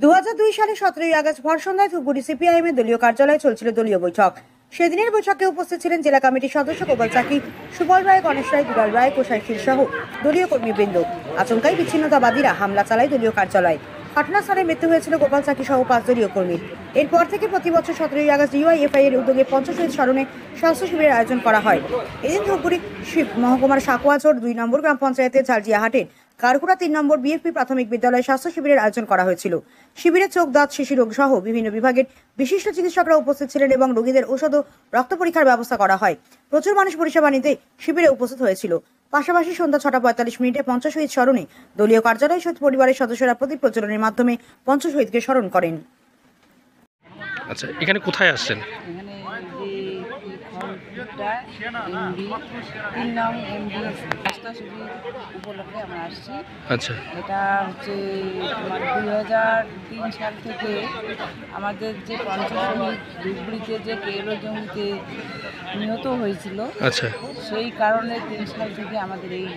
2002 সালে 17ই আগস্ট ভর সন্ধ্যায় ধূপগুড়ি সিপিআইএম-এর দলীয় কার্যালয়ে চলছিল দলীয় বৈঠক। সেদিনের বৈঠকে উপস্থিত ছিলেন জেলা কমিটির সদস্য গোপাল চাকি, সুবল রায়, গণেশ রায়, দুলাল রায়, কোষাই শীল সহ দলীয় কর্মীবৃন্দ। আচমকাই বিচ্ছিন্নতাবাদীরা হামলা চালায় দলীয় কার্যালয়ে। ঘটনাস্থলে মৃত্যু হয়েছিল গোপাল চাকি সহ 5 দলীয় কর্মীর। এরপর থেকে প্রতি বছর 17ই আগস্ট ডিওয়াইএফআই এর উদ্যোগে পঞ্চশহীদ স্মরণে স্বাস্থ্য শিবিরের আয়োজন করা হয়। এদিন ধূপগুড়ি মহকুমার সাকুয়াচর 2 নম্বর গ্রাম পঞ্চায়েতের ঝালজিয়াহাটের কারকুড়া 3 নম্বর বিএফপি প্রাথমিক বিদ্যালয়ে স্বাস্থ্য শিবিরের আয়োজন করা হয়েছিল। শিবিরে চোখ, দাঁত, শিশু রোগ সহ বিভিন্ন বিভাগের বিশিষ্ট চিকিৎসকরা উপস্থিত ছিলেন এবং রোগীদের ঔষধ ও রক্ত পরীক্ষার ব্যবস্থা করা হয়। প্রচুর মানুষ পরিষেবা নিতে শিবিরে উপস্থিত হয়েছিল। পাশাপাশি সন্ধ্যা 6টা 45 মিনিটে পঞ্চশহীদ স্মরণে দলীয় কার্যালয় শহীদ পরিবারের সদস্যরা প্রদীপ প্রজ্বলনের মাধ্যমে পঞ্চশহীদকে স্মরণ করেন। আচ্ছা, এখানে কোথায় আসছেন? উপলক্ষে আমরা আসছি। আচ্ছা, এটা হচ্ছে 2003 সাল থেকে আমাদের যে পঞ্চশহীদ ধূপগুড়িতে যে কেরো জঙ্গিতে নিহত হয়েছিল, আচ্ছা, সেই কারণে 3 সাল থেকে আমাদের এই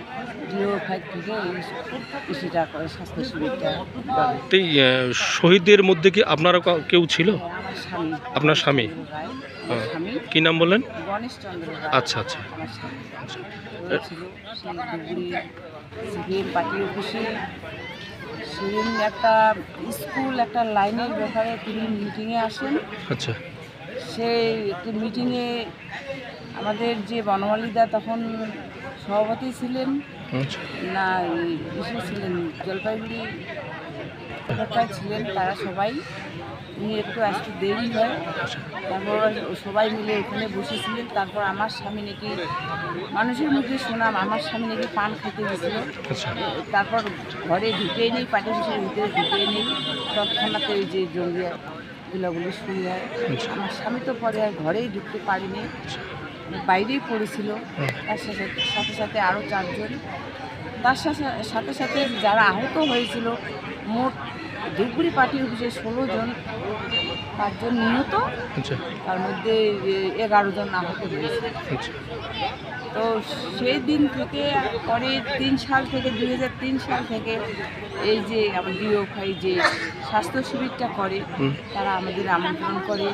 ডিওফাই থেকে এই কৃষিটা করে স্বাস্থ্য শিবিরটা। তো এই শহীদদের মধ্যে কি আপনারা কেউ ছিল? আমার স্বামী, আপনার স্বামী? রায়, হ্যাঁ। স্বামী কি নাম বললেন? গণেশ চন্দ্র রায়। আচ্ছা, আচ্ছা, আমার স্বামী আচ্ছা। ছিল সেই ধূপগুড়ি সিপিএম পার্টি অফিসে সেদিন একটা স্কুল একটা লাইনের ব্যাপারে তিনি মিটিংয়ে আসেন। আচ্ছা, সেই একটি মিটিংয়ে আমাদের যে বনমালীদা তখন সভাপতি ছিলেন আচ্ছা, না এসে ছিলেন জলপাইগুড়ি এলাকায় ছিলেন, তারা সবাই উনি একটু আসতে দেরি হয়। তারপর সবাই মিলে এখানে বসেছিলেন। তারপর আমার স্বামী নাকি মানুষের মুখে শোনাম আমার স্বামী নাকি পান খেতে গেছিল। আচ্ছা, তারপর ঘরে ঢুকেই নেই, পার্টি অফিসের ভিতরে ঢুকেই নেই, তৎক্ষণাৎ ওই যে জঙ্গি গুলাগুলি শুরু হয়। আমার স্বামী তো পরে আর ঘরেই ঢুকতে পারিনি, বাইরেই পড়েছিল। তার সাথে সাথে আরও 4 জন, তার সাথে সাথে যারা আহত হয়েছিল মোট ধূপগুড়ি পার্টি অফিসে 16 জন, 5 জন নিহত, আচ্ছা, তার মধ্যে 11 জন আহত হয়েছে। আচ্ছা, তো সেই দিন থেকে পরে 3 সাল থেকে 2003 সাল থেকে এই যে আমার ডিওফাই যে স্বাস্থ্য শিবিরটা করে, তারা আমাদের আমন্ত্রণ করে,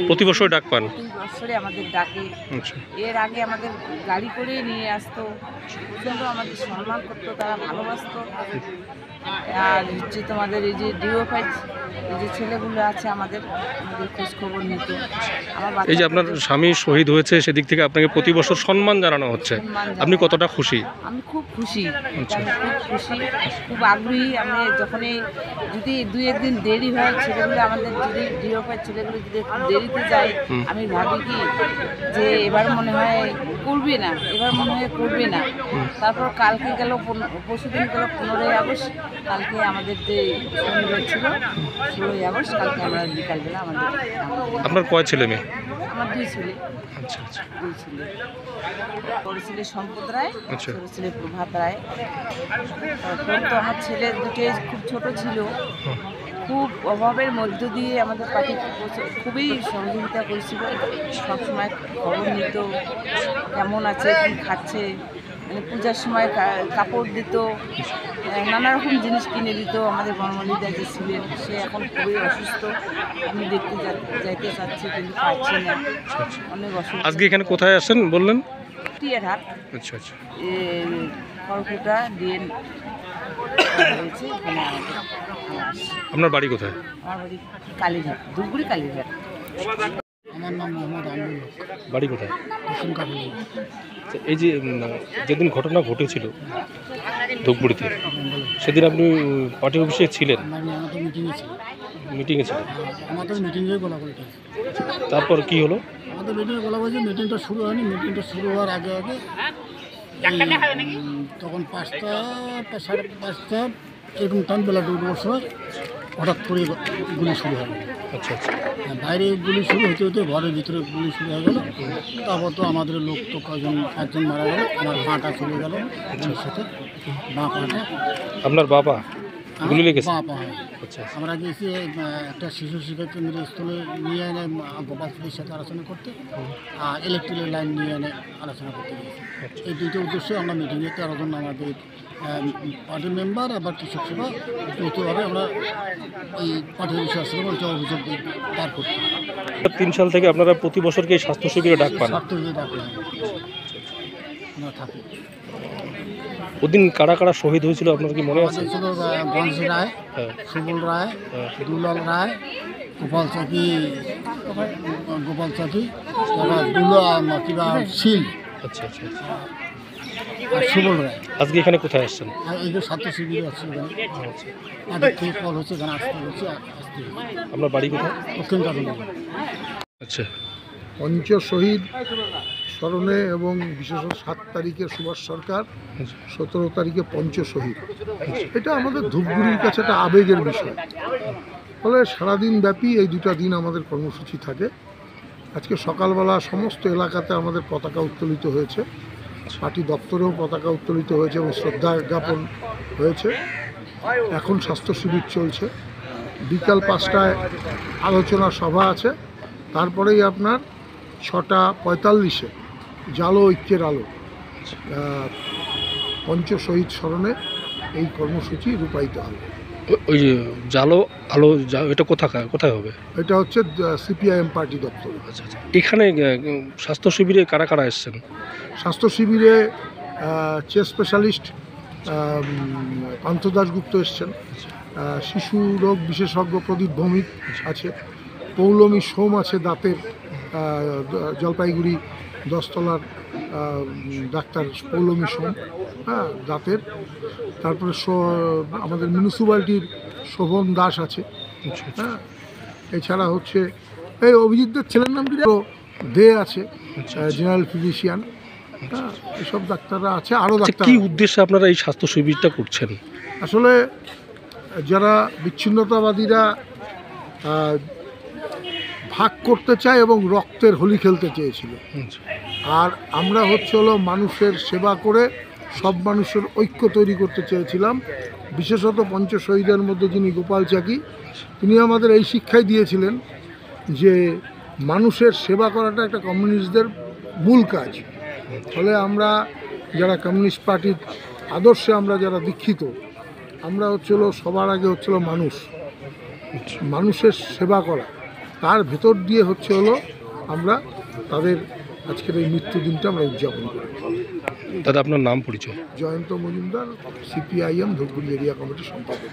প্রতি বছর ডাক পান? প্রতি বছরে আমাদের ডাকে। আচ্ছা, এর আগে আমাদের গাড়ি করে নিয়ে আসতো, প্রচণ্ড আমাদের সম্মান করতো, তারা ভালোবাসতো। আর হচ্ছে তোমাদের এই যে ডিওফাই এই যে ছেলেগুলো আছে আমাদের খোঁজ খবর নিত। আমার এই যে আপনার স্বামী শহীদ হয়েছে সেদিক থেকে আপনাকে প্রতি বছর সম্মান জানানো হচ্ছে, আপনি কতটা খুশি? আমি খুব খুশি, আচ্ছা, আমি খুব খুশি, খুব আগ্রহী। আমি যখনই যদি 2-1 দিন দেরি হয়, ছেলেগুলো আমাদের যদি ডিওফাই ছেলেগুলো যদি একটু দেরিতে যায়, আমি ভাবি কি যে এবার মনে হয় করবে না, এবার মনে হয় করবে না। তারপর কালকে গেল, পরশু দিন গেল 15ই আগস্ট, কালকে আমাদের যে শনিবার ছিল 16ই আগস্ট, কালকে আমরা বিকালবেলা আমাদের। আপনার কয় ছেলে মেয়ে? আমার 2 ছেলে, আচ্ছা, আচ্ছা, 2 ছেলে। বড় ছেলে সম্পদ রায়, আচ্ছা, ছোট ছেলে প্রভাত রায়। তখন তো আমার ছেলে দুটোই খুব ছোট ছিল, খুব অভাবের মধ্য দিয়ে আমাদের পার্টি খুবই সহযোগিতা করেছিল। সবসময় খবর নিত, কেমন আছে, কী খাচ্ছে, মানে পূজার সময় কাপড় দিত, নানা রকম জিনিস কিনে দিত। আমাদের বনমালীদা যে ছিলেন, সে এখন খুবই অসুস্থ, আমি দেখতে যাইতে চাচ্ছি কিন্তু পারছি না, অনেক অসুস্থ। আজকে এখানে কোথায় আসেন বললেন? টিয়ারহাট, আচ্ছা, আচ্ছা, খড়কুটা ডিএন হয়েছে, ওখানে আমরা আসছি। আপনার বাড়ি কোথায়? আমার বাড়ি কালীঘাট, ধূপগুড়ি কালীঘাট। আমার নাম মোহাম্মদ আমিনুল হক, বাড়ি কোথায়? দক্ষিণ কাকুলি। আচ্ছা, এই যে যেদিন ঘটনা ঘটেছিল ধূপগুড়িতে, সেদিন আপনি পার্টি অফিসে ছিলেন? আমাদের মিটিংয়ে ছিল। মিটিংয়ে ছিলেন? আমাদের মিটিংয়ে গোলাগুলি ঠিক। তারপর কি হলো? আমাদের মিটিংয়ে গোলাগুলি, মিটিংটা শুরু হয়নি, মিটিংটা শুরু হওয়ার আগে আগে তখন 5টা 5:30 এরকম টাইম, বেলা 2টার সময় হঠাৎ করে গুলি শুরু হয়। আচ্ছা, আচ্ছা, বাইরে গুলি শুরু হতে হতে ঘরের ভিতরে গুলি শুরু হয়ে গেল। তারপর তো আমাদের লোক তো কজন 5 জন মারা গেল। আমার পাটা চলে গেল গুলির সাথে, বাঁ পাটা। আপনার বাবা গুলি লেগেছে? বাঁ পা। আচ্ছা, আমরা গেছি একটা শিশু শিক্ষা কেন্দ্রের স্থলে নিয়ে এনে গোপালপুরের সাথে আলোচনা করতে, আর ইলেকট্রিকের লাইন নিয়ে এনে আলোচনা করতে গেছি। এই 2টো উদ্দেশ্যে আমরা মিটিংয়ে 13 জন আমাদের পার্টির মেম্বার আবার কৃষক সেবা যৌথভাবে আমরা এই পার্টি অফিসে আসলাম একটা অভিযোগ দাঁড় করতে 3 সাল থেকে আপনারা প্রতি বছরকে এই স্বাস্থ্য শিবিরে ডাক পান। স্বার্থ যদি ডাকলাম আমরা থাকি। ওদিন কারা কারা শহীদ হয়েছিল আপনার কি মনে আছে? আমাদের ছিল গণেশ রায়, হ্যাঁ, সুবল রায়, হ্যাঁ। দুলাল রায়, গোপাল চাকি, তারপর দুলা কিবা শীল আচ্ছা আচ্ছা আচ্ছা। আর সুবল রায়। আজকে এখানে কোথায় আসছেন? আর এই যে ছাত্র শিবিরে আছে এখানে আচ্ছা। তাদের থেকে কল হচ্ছে এখানে আসতে হচ্ছে আপনার বাড়ি কোথায়? দক্ষিণ কাটুন। আচ্ছা। পঞ্চ শহীদ স্মরণে এবং বিশেষত 7 তারিখে সুভাষ সরকার, 17 তারিখে পঞ্চ শহীদ, এটা আমাদের ধূপগুড়ির কাছে একটা আবেগের বিষয়। ফলে সারাদিন ব্যাপী এই 2টা দিন আমাদের কর্মসূচি থাকে। আজকে সকালবেলা সমস্ত এলাকাতে আমাদের পতাকা উত্তোলিত হয়েছে, পার্টি দপ্তরেও পতাকা উত্তোলিত হয়েছে এবং শ্রদ্ধা জ্ঞাপন হয়েছে। এখন স্বাস্থ্য শিবির চলছে, বিকাল 5টায় আলোচনা সভা আছে, তারপরেই আপনার 6:45-এ জালো ঐক্যের আলো পঞ্চ শহীদ স্মরণে এই কর্মসূচি রূপায়িত হবে। ওই যে জালো আলো এটা কোথায় হবে? এটা হচ্ছে সিপিআইএম পার্টি দপ্তর। আচ্ছা আচ্ছা। এখানে স্বাস্থ্য শিবিরে কারা কারা এসছেন? স্বাস্থ্য শিবিরে চেস্ট স্পেশালিস্ট পান্থ দাশগুপ্ত এসছেন, শিশু রোগ বিশেষজ্ঞ প্রদীপ ভৌমিক আছে, পৌলমী সোম আছে দাঁতের, জলপাইগুড়ি 10তলার ডাক্তার পৌলমী সোম, হ্যাঁ দাঁতের। তারপরে আমাদের মিউনিসিপ্যালিটির শোভন দাস আছে, হ্যাঁ। এছাড়া হচ্ছে এই অভিজিৎদের ছেলের নাম কি দে আছে, জেনারেল ফিজিশিয়ান, হ্যাঁ। এসব ডাক্তাররা আছে, আরও ডাক্তার। কি উদ্দেশ্যে আপনারা এই স্বাস্থ্য শিবিরটা করছেন? আসলে যারা বিচ্ছিন্নতাবাদীরা ভাগ করতে চায় এবং রক্তের হোলি খেলতে চেয়েছিল, আর আমরা হলো মানুষের সেবা করে সব মানুষের ঐক্য তৈরি করতে চেয়েছিলাম। বিশেষত পঞ্চ শহীদের মধ্যে যিনি গোপাল চাকি, তিনি আমাদের এই শিক্ষাই দিয়েছিলেন যে মানুষের সেবা করাটা একটা কমিউনিস্টদের মূল কাজ। ফলে আমরা যারা কমিউনিস্ট পার্টির আদর্শে আমরা যারা দীক্ষিত, আমরা সবার আগে মানুষের সেবা করা, তার ভেতর দিয়ে আমরা তাদের আজকের এই মৃত্যুদিনটা আমরা উদযাপন করি। দাদা আপনার নাম পরিচয়? জয়ন্ত মজুমদার, সিপিআইএম ধূপগুড়ি এরিয়া কমিটির সম্পাদক।